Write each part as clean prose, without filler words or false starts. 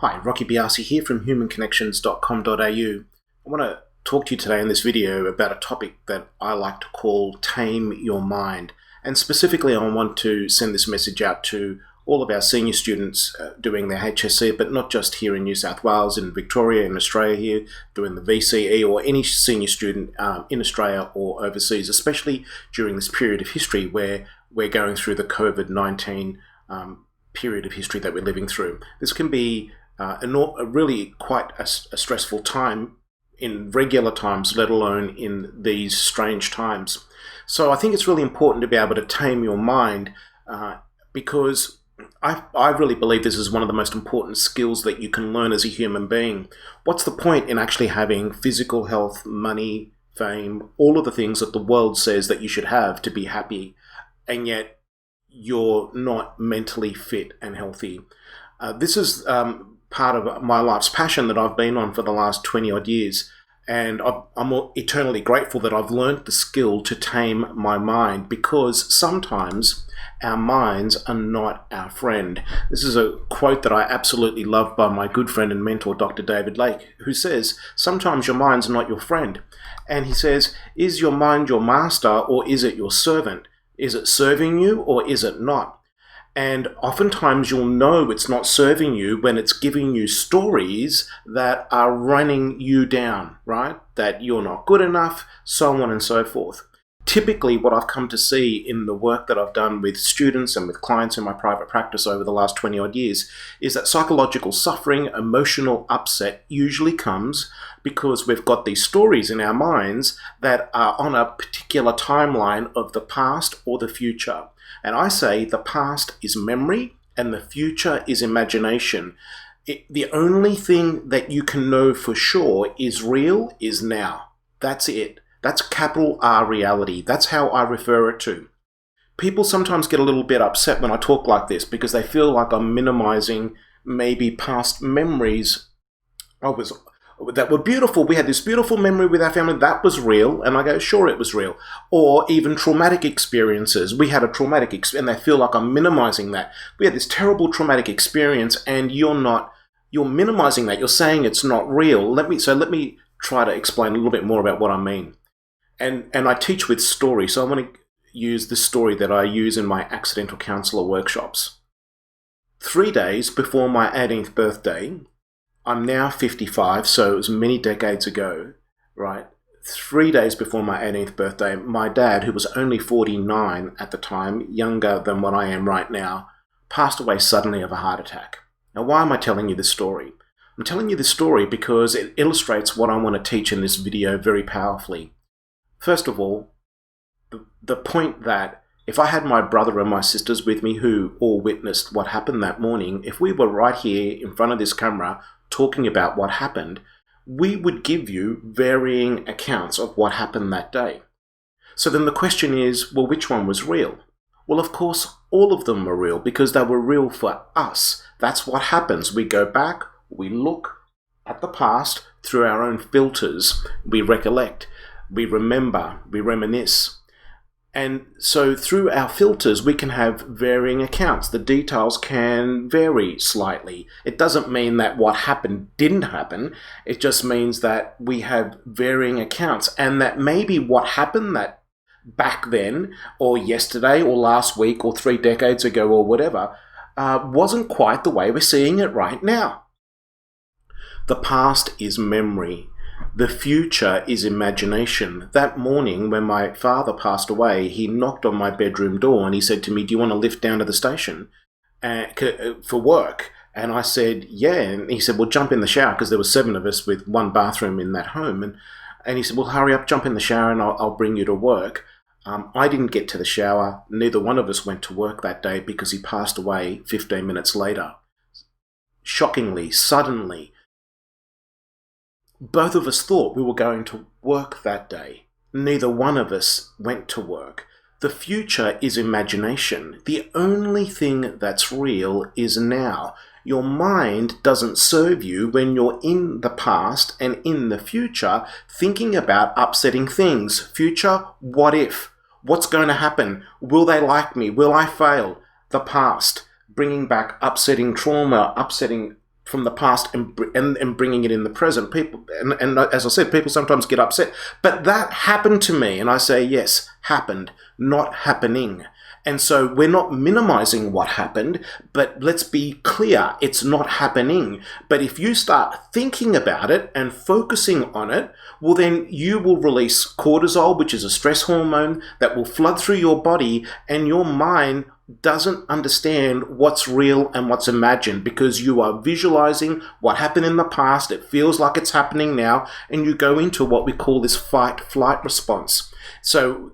Hi, Rocky Biasi here from humanconnections.com.au. I want to talk to you today in this video about a topic that I like to call Tame Your Mind. And specifically, I want to send this message out to all of our senior students doing their HSC, but not just here in New South Wales, in Victoria, in Australia here, doing the VCE, or any senior student in Australia or overseas, especially during this period of history where we're going through the COVID-19 period of history that we're living through. This can be really quite a stressful time in regular times, let alone in these strange times. So I think it's really important to be able to tame your mind because I really believe this is one of the most important skills that you can learn as a human being. What's the point in actually having physical health, money, fame, all of the things that the world says that you should have to be happy, and yet you're not mentally fit and healthy? This is part of my life's passion that I've been on for the last 20 odd years. And I'm eternally grateful that I've learned the skill to tame my mind, because sometimes our minds are not our friend. This is a quote that I absolutely love by my good friend and mentor, Dr. David Lake, who says, sometimes your mind's not your friend. And he says, is your mind your master or is it your servant? Is it serving you or is it not? And oftentimes you'll know it's not serving you when it's giving you stories that are running you down, right? That you're not good enough, so on and so forth. Typically, what I've come to see in the work that I've done with students and with clients in my private practice over the last 20 odd years is that psychological suffering, emotional upset usually comes because we've got these stories in our minds that are on a particular timeline of the past or the future. And I say the past is memory and the future is imagination. The only thing that you can know for sure is real is now. That's it. That's capital R reality. That's how I refer it to. People sometimes get a little bit upset when I talk like this because they feel like I'm minimizing maybe past memories that were beautiful. We had this beautiful memory with our family. That was real. And I go, sure, it was real. Or even traumatic experiences. We had a traumatic experience, and they feel like I'm minimizing that. We had this terrible traumatic experience, and you're minimizing that. You're saying it's not real. Let me try to explain a little bit more about what I mean. And I teach with story. So I want to use this story that I use in my accidental counselor workshops. 3 days before my 18th birthday, I'm now 55, so it was many decades ago, right? 3 days before my 18th birthday, my dad, who was only 49 at the time, younger than what I am right now, passed away suddenly of a heart attack. Now, why am I telling you this story? I'm telling you this story because it illustrates what I want to teach in this video very powerfully. First of all, the point that if I had my brother and my sisters with me who all witnessed what happened that morning, if we were right here in front of this camera talking about what happened, we would give you varying accounts of what happened that day. So then the question is, well, which one was real? Well, of course, all of them were real because they were real for us. That's what happens. We go back, we look at the past through our own filters, we recollect, we remember, we reminisce. And so through our filters, we can have varying accounts. The details can vary slightly. It doesn't mean that what happened didn't happen. It just means that we have varying accounts, and that maybe what happened that back then or yesterday or last week or 3 decades ago or whatever wasn't quite the way we're seeing it right now. The past is memory. The future is imagination. That morning when my father passed away, he knocked on my bedroom door and he said to me, do you want to lift down to the station for work? And I said, yeah. And he said, well, jump in the shower, because there were 7 of us with 1 bathroom in that home. And he said, well, hurry up, jump in the shower and I'll bring you to work. I didn't get to the shower. Neither one of us went to work that day because he passed away 15 minutes later. Shockingly, suddenly. Both of us thought we were going to work that day. Neither one of us went to work. The future is imagination. The only thing that's real is now. Your mind doesn't serve you when you're in the past and in the future thinking about upsetting things. Future, what if? What's going to happen? Will they like me? Will I fail? The past, bringing back upsetting trauma, upsetting from the past and bringing it in the present. People, and as I said, people sometimes get upset. But that happened to me, and I say, yes, happened, not happening. And so we're not minimizing what happened, but let's be clear, it's not happening. But if you start thinking about it and focusing on it, well, then you will release cortisol, which is a stress hormone that will flood through your body, and your mind doesn't understand what's real and what's imagined, because you are visualizing what happened in the past. It feels like it's happening now, and you go into what we call this fight-flight response. So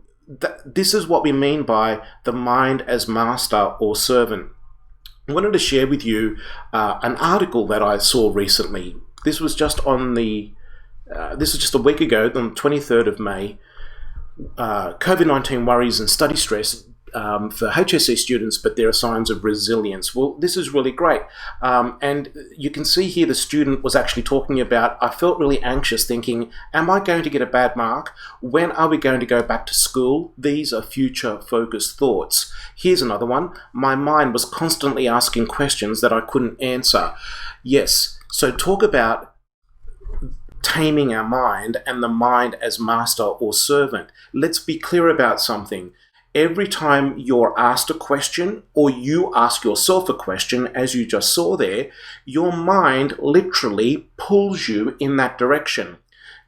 this is what we mean by the mind as master or servant. I wanted to share with you an article that I saw recently. This was just this was just a week ago, on the 23rd of May. COVID-19 worries and study stress for HSC students, but there are signs of resilience. Well, this is really great. And you can see here the student was actually talking about, I felt really anxious thinking, am I going to get a bad mark? When are we going to go back to school? These are future-focused thoughts. Here's another one. My mind was constantly asking questions that I couldn't answer. Yes, so talk about taming our mind and the mind as master or servant. Let's be clear about something. Every time you're asked a question or you ask yourself a question, as you just saw there, your mind literally pulls you in that direction.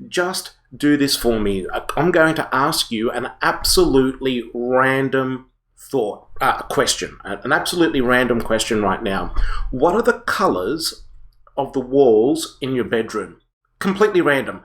Just do this for me. I'm going to ask you an absolutely random question, an absolutely random question right now. What are the colors of the walls in your bedroom? Completely random.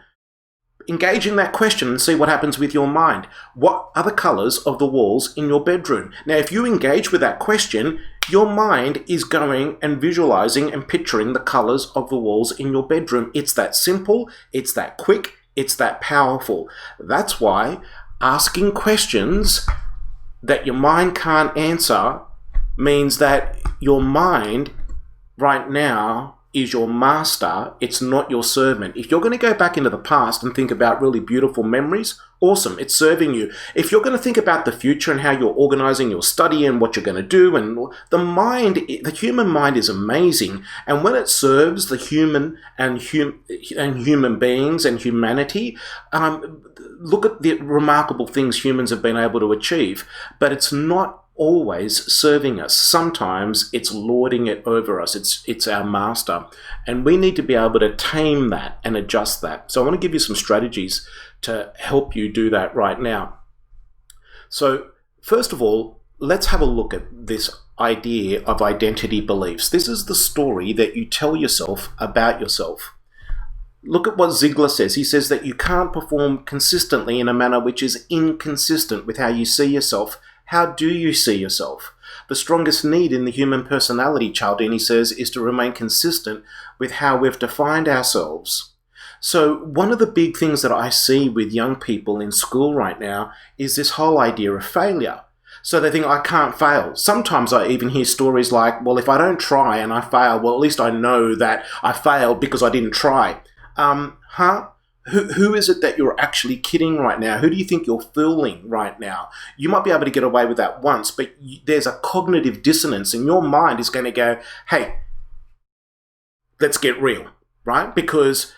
Engage in that question and see what happens with your mind. What are the colors of the walls in your bedroom? Now, if you engage with that question, your mind is going and visualizing and picturing the colors of the walls in your bedroom. It's that simple, it's that quick, it's that powerful. That's why asking questions that your mind can't answer means that your mind right now is your master. It's not your servant. If you're going to go back into the past and think about really beautiful memories, awesome, it's serving you. If you're going to think about the future and how you're organizing your study and what you're going to do, and the human mind is amazing. And when it serves the human and human beings and humanity, look at the remarkable things humans have been able to achieve. But it's not always serving us. Sometimes it's lording it over us. It's our master. And we need to be able to tame that and adjust that. So I want to give you some strategies to help you do that right now. So first of all, let's have a look at this idea of identity beliefs. This is the story that you tell yourself about yourself. Look at what Ziegler says. He says that you can't perform consistently in a manner which is inconsistent with how you see yourself. How do you see yourself? The strongest need in the human personality, Cialdini says, is to remain consistent with how we've defined ourselves. So one of the big things that I see with young people in school right now is this whole idea of failure. So they think, I can't fail. Sometimes I even hear stories like, well, if I don't try and I fail, well, at least I know that I failed because I didn't try. Who is it that you're actually kidding right now? Who do you think you're fooling right now? You might be able to get away with that once, but there's a cognitive dissonance, and your mind is going to go, hey, let's get real, right? Because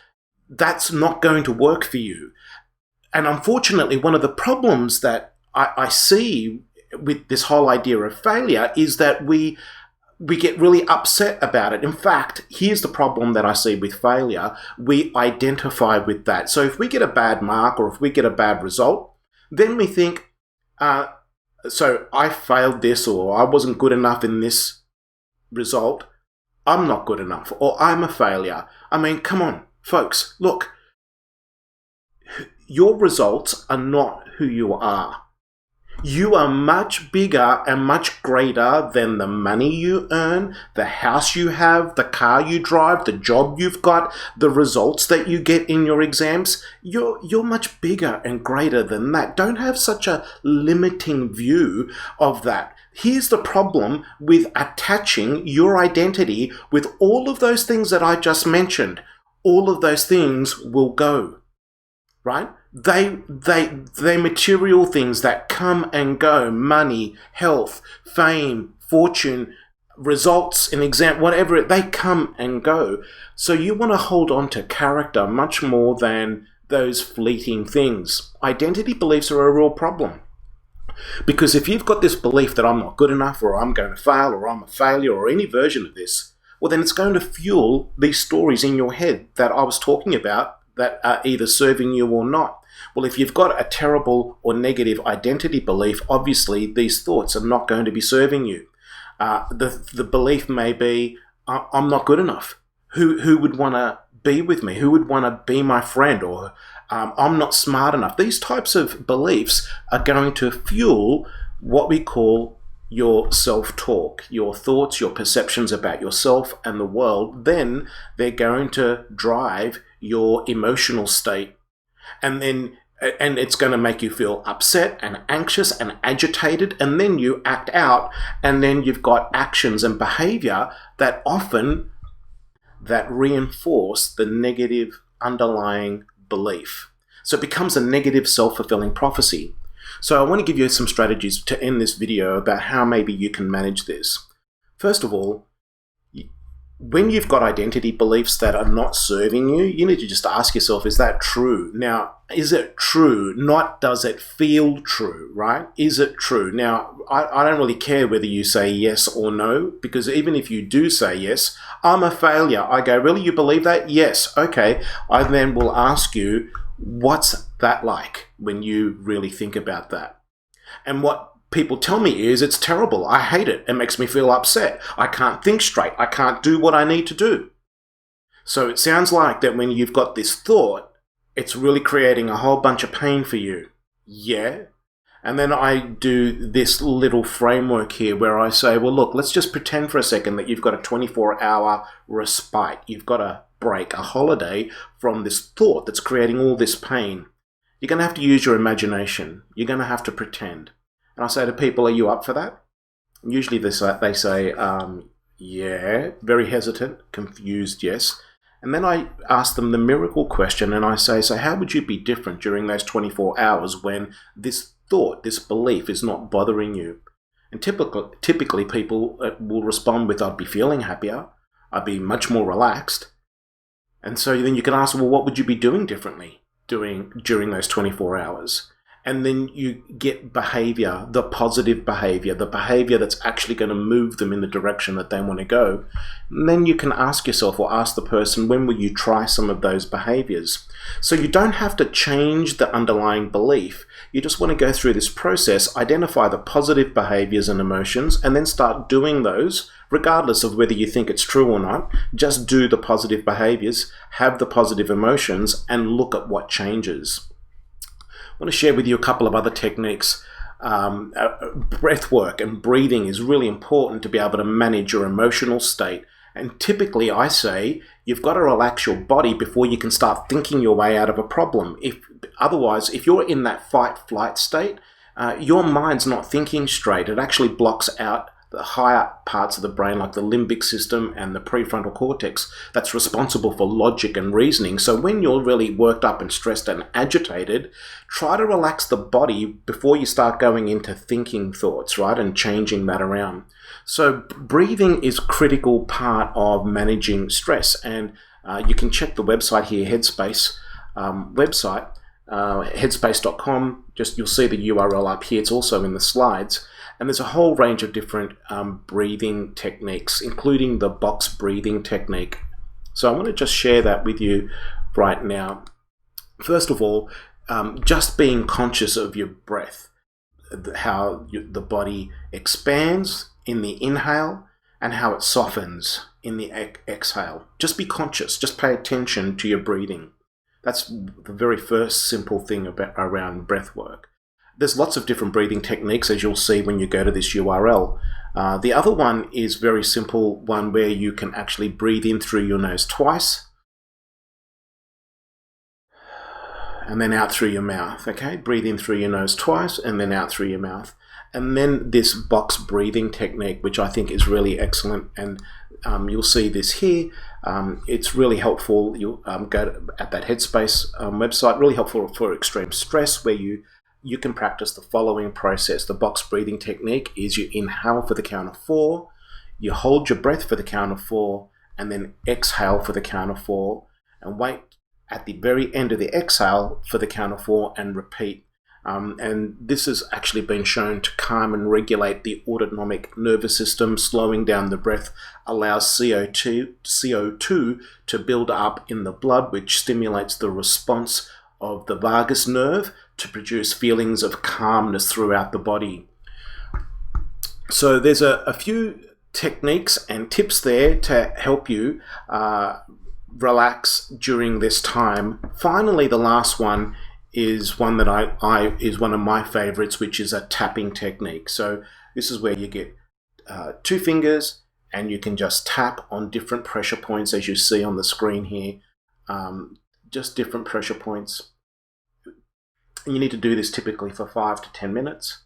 that's not going to work for you. And unfortunately, one of the problems that I see with this whole idea of failure is that we get really upset about it. In fact, here's the problem that I see with failure. We identify with that. So if we get a bad mark or if we get a bad result, then we think, so I failed this, or I wasn't good enough in this result. I'm not good enough, or I'm a failure. I mean, come on, folks, look. Your results are not who you are. You are much bigger and much greater than the money you earn, the house you have, the car you drive, the job you've got, the results that you get in your exams. You're much bigger and greater than that. Don't have such a limiting view of that. Here's the problem with attaching your identity with all of those things that I just mentioned. All of those things will go, right? They material things that come and go: money, health, fame, fortune, results in exam, whatever, they come and go. So you want to hold on to character much more than those fleeting things. Identity beliefs are a real problem. Because if you've got this belief that I'm not good enough, or I'm going to fail, or I'm a failure, or any version of this, well, then it's going to fuel these stories in your head that I was talking about that are either serving you or not. Well, if you've got a terrible or negative identity belief, obviously these thoughts are not going to be serving you. The belief may be, I'm not good enough. Who would want to be with me? Who would want to be my friend? Or I'm not smart enough. These types of beliefs are going to fuel what we call your self-talk, your thoughts, your perceptions about yourself and the world. Then they're going to drive your emotional state. And it's going to make you feel upset and anxious and agitated, and then you act out, and then you've got actions and behavior that often that reinforce the negative underlying belief. So it becomes a negative self-fulfilling prophecy. So I want to give you some strategies to end this video about how maybe you can manage this. First of all, when you've got identity beliefs that are not serving you, you need to just ask yourself, is that true? Now, is it true? Not does it feel true, right? Is it true? Now, I don't really care whether you say yes or no, because even if you do say yes, I'm a failure. I go, really, you believe that? Yes. Okay. I then will ask you, what's that like when you really think about that? And what people tell me is, it's terrible. I hate it. It makes me feel upset. I can't think straight. I can't do what I need to do. So it sounds like that when you've got this thought, it's really creating a whole bunch of pain for you. Yeah. And then I do this little framework here where I say, well, look, let's just pretend for a second that you've got a 24-hour respite. You've got a break, a holiday from this thought that's creating all this pain. You're going to have to use your imagination. You're going to have to pretend. And I say to people, are you up for that? And usually they say, yeah, very hesitant, confused, yes. And then I ask them the miracle question, and I say, so how would you be different during those 24 hours when this thought, this belief is not bothering you? And typically people will respond with, I'd be feeling happier, I'd be much more relaxed. And so then you can ask, well, what would you be doing differently during those 24 hours? And then you get behavior, the positive behavior, the behavior that's actually going to move them in the direction that they want to go. And then you can ask yourself or ask the person, when will you try some of those behaviors? So you don't have to change the underlying belief. You just want to go through this process, identify the positive behaviors and emotions, and then start doing those, regardless of whether you think it's true or not. Just do the positive behaviors, have the positive emotions, and look at what changes. I want to share with you a couple of other techniques. Breath work and breathing is really important to be able to manage your emotional state. And typically I say you've got to relax your body before you can start thinking your way out of a problem. Otherwise, if you're in that fight-flight state, your mind's not thinking straight. It actually blocks out the higher parts of the brain, like the limbic system and the prefrontal cortex, that's responsible for logic and reasoning. So when you're really worked up and stressed and agitated, try to relax the body before you start going into thinking thoughts, right, and changing that around. So breathing is a critical part of managing stress, and you can check the website here, Headspace website, headspace.com. Just you'll see the URL up here. It's also in the slides. And there's a whole range of different breathing techniques, including the box breathing technique. So I want to just share that with you right now. First of all, just being conscious of your breath, how the body expands in the inhale and how it softens in the exhale. Just be conscious. Just pay attention to your breathing. That's the very first simple thing around breath work. There's lots of different breathing techniques, as you'll see when you go to this URL. The other one is very simple, one where you can actually breathe in through your nose twice and then out through your mouth, okay? Breathe in through your nose twice and then out through your mouth. And then this box breathing technique, which I think is really excellent, and you'll see this here. It's really helpful. You'll go at that Headspace website, really helpful for extreme stress, where you can practice the following process. The box breathing technique is you inhale for the count of 4, You hold your breath for the count of 4 and then exhale for the count of 4 and wait at the very end of the exhale for the count of 4 and repeat. And this has actually been shown to calm and regulate the autonomic nervous system. Slowing down the breath allows CO2 to build up in the blood, which stimulates the response of the vagus nerve to produce feelings of calmness throughout the body. So there's a few techniques and tips there to help you relax during this time. Finally, the last one is one that is one of my favorites, which is a tapping technique. So this is where you get 2 fingers and you can just tap on different pressure points, as you see on the screen here, just different pressure points. And you need to do this typically for 5 to 10 minutes.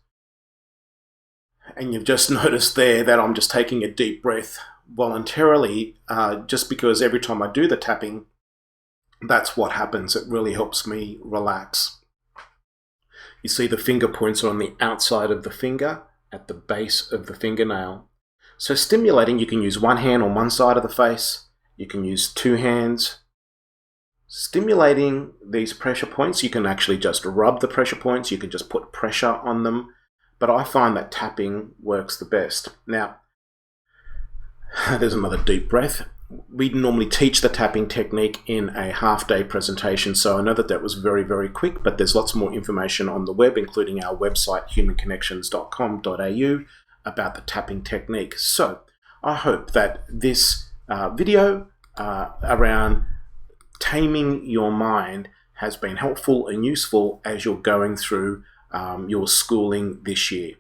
And you've just noticed there that I'm just taking a deep breath voluntarily, just because every time I do the tapping, that's what happens. It really helps me relax. You see the finger points are on the outside of the finger at the base of the fingernail. So stimulating, you can use one hand on one side of the face. You can use 2 hands. Stimulating these pressure points, you can actually just rub the pressure points. You can just put pressure on them. But I find that tapping works the best. Now, there's another deep breath. We normally teach the tapping technique in a half-day presentation, so I know that was very, very quick, but there's lots more information on the web, including our website, humanconnections.com.au, about the tapping technique. So I hope that this video around taming your mind has been helpful and useful as you're going through your schooling this year.